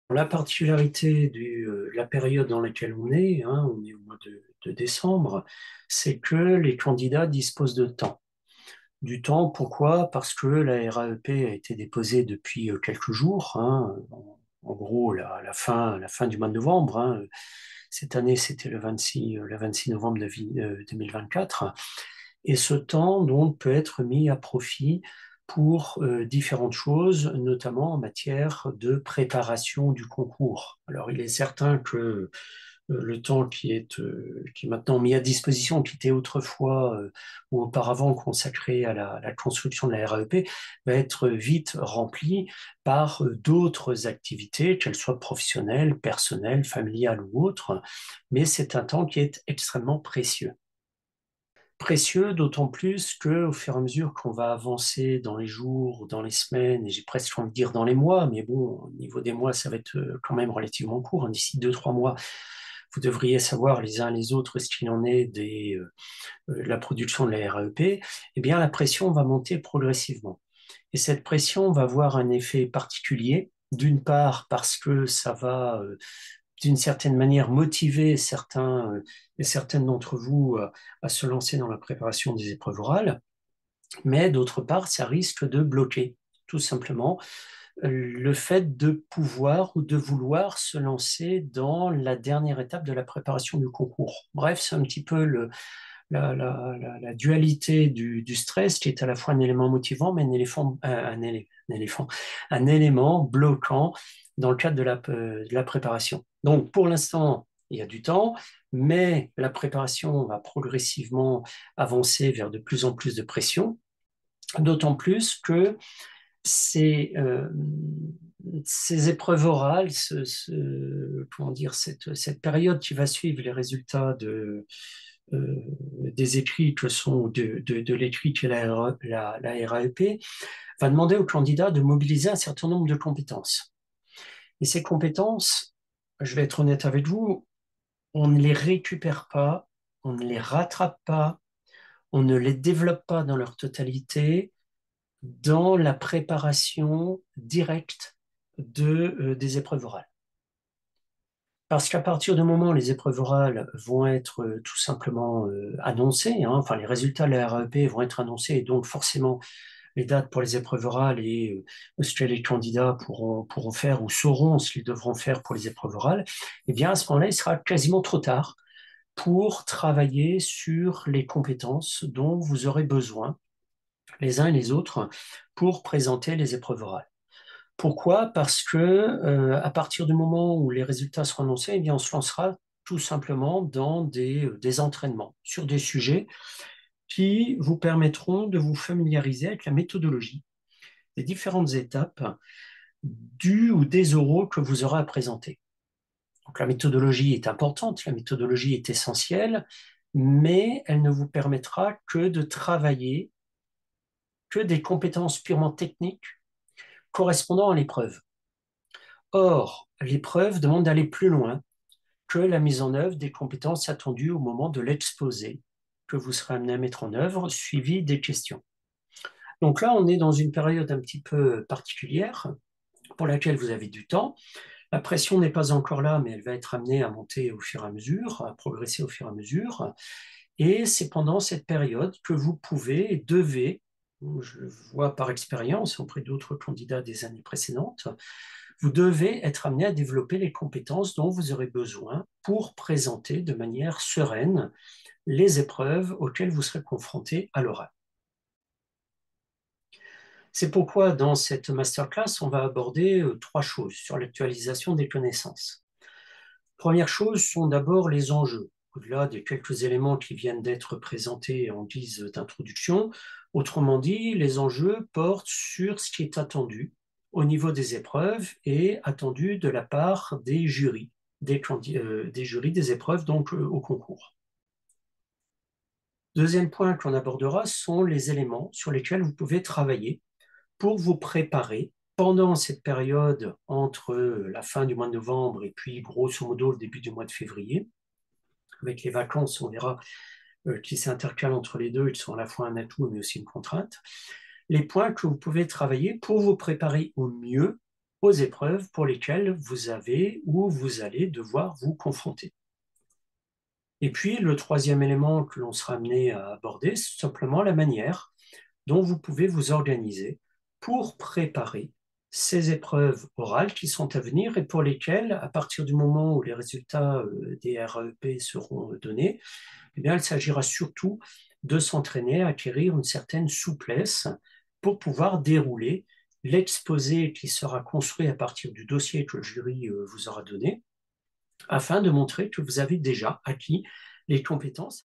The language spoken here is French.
La particularité de la période dans laquelle on est au mois de décembre, c'est que les candidats disposent de temps. Du temps, pourquoi? Parce que la RAEP a été déposée depuis quelques jours, en gros la fin du mois de novembre. Cette année, c'était le 26 novembre 2024. Et ce temps, donc, peut être mis à profit pour différentes choses, notamment en matière de préparation du concours. Alors, il est certain que le temps qui est maintenant mis à disposition, qui était autrefois ou auparavant consacré à la construction de la RAEP, va être vite rempli par d'autres activités, qu'elles soient professionnelles, personnelles, familiales ou autres, mais c'est un temps qui est extrêmement précieux. Précieux, d'autant plus que au fur et à mesure qu'on va avancer dans les jours, dans les semaines, et j'ai presque envie de dire dans les mois, mais bon, au niveau des mois, ça va être quand même relativement court, hein. D'ici 2, 3 mois, vous devriez savoir les uns les autres ce qu'il en est de la production de la RAEP. Eh bien, la pression va monter progressivement. Et cette pression va avoir un effet particulier, d'une part parce que ça va d'une certaine manière motiver certains et certaines d'entre vous à se lancer dans la préparation des épreuves orales, mais d'autre part, ça risque de bloquer tout simplement le fait de pouvoir ou de vouloir se lancer dans la dernière étape de la préparation du concours. Bref, c'est un petit peu la dualité du stress qui est à la fois un élément motivant, mais un élément bloquant dans le cadre de la préparation. Donc, pour l'instant, il y a du temps, mais la préparation va progressivement avancer vers de plus en plus de pression, d'autant plus que ces, euh, ces épreuves orales, comment dire, cette période qui va suivre les résultats euh, des écrits que sont de l'écrit que la RAEP, va demander aux candidats de mobiliser un certain nombre de compétences. Et ces compétences, je vais être honnête avec vous, on ne les récupère pas, on ne les rattrape pas, on ne les développe pas dans leur totalité dans la préparation directe des épreuves orales. Parce qu'à partir du moment où les épreuves orales vont être tout simplement annoncées, hein, enfin les résultats de la REP vont être annoncés, et donc forcément les dates pour les épreuves orales et ce que les candidats pourront faire ou sauront ce qu'ils devront faire pour les épreuves orales, eh bien à ce moment-là, il sera quasiment trop tard pour travailler sur les compétences dont vous aurez besoin les uns et les autres pour présenter les épreuves orales. Pourquoi? Parce que à partir du moment où les résultats seront annoncés, eh bien, on se lancera tout simplement dans des entraînements sur des sujets qui vous permettront de vous familiariser avec la méthodologie des différentes étapes du ou des oraux que vous aurez à présenter. Donc la méthodologie est importante, la méthodologie est essentielle, mais elle ne vous permettra que de travailler que des compétences purement techniques correspondant à l'épreuve. Or, l'épreuve demande d'aller plus loin que la mise en œuvre des compétences attendues au moment de l'exposé que vous serez amené à mettre en œuvre, suivi des questions. Donc là, on est dans une période un petit peu particulière pour laquelle vous avez du temps. La pression n'est pas encore là, mais elle va être amenée à monter au fur et à mesure, à progresser au fur et à mesure. Et c'est pendant cette période que vous pouvez et devez, je vois par expérience auprès d'autres candidats des années précédentes, vous devez être amené à développer les compétences dont vous aurez besoin pour présenter de manière sereine les épreuves auxquelles vous serez confronté à l'oral. C'est pourquoi dans cette masterclass, on va aborder trois choses sur l'actualisation des connaissances. Première chose sont d'abord les enjeux. Au-delà des quelques éléments qui viennent d'être présentés en guise d'introduction, autrement dit, les enjeux portent sur ce qui est attendu au niveau des épreuves et attendu de la part des jurys, des jurys des épreuves donc au concours. Deuxième point qu'on abordera sont les éléments sur lesquels vous pouvez travailler pour vous préparer pendant cette période entre la fin du mois de novembre et puis grosso modo le début du mois de février. Avec les vacances, on verra qui s'intercalent entre les deux, ils sont à la fois un atout mais aussi une contrainte. Les points que vous pouvez travailler pour vous préparer au mieux aux épreuves pour lesquelles vous avez ou vous allez devoir vous confronter. Et puis, le troisième élément que l'on sera amené à aborder, c'est simplement la manière dont vous pouvez vous organiser pour préparer ces épreuves orales qui sont à venir et pour lesquelles, à partir du moment où les résultats des REP seront donnés, eh bien, il s'agira surtout de s'entraîner à acquérir une certaine souplesse pour pouvoir dérouler l'exposé qui sera construit à partir du dossier que le jury vous aura donné, afin de montrer que vous avez déjà acquis les compétences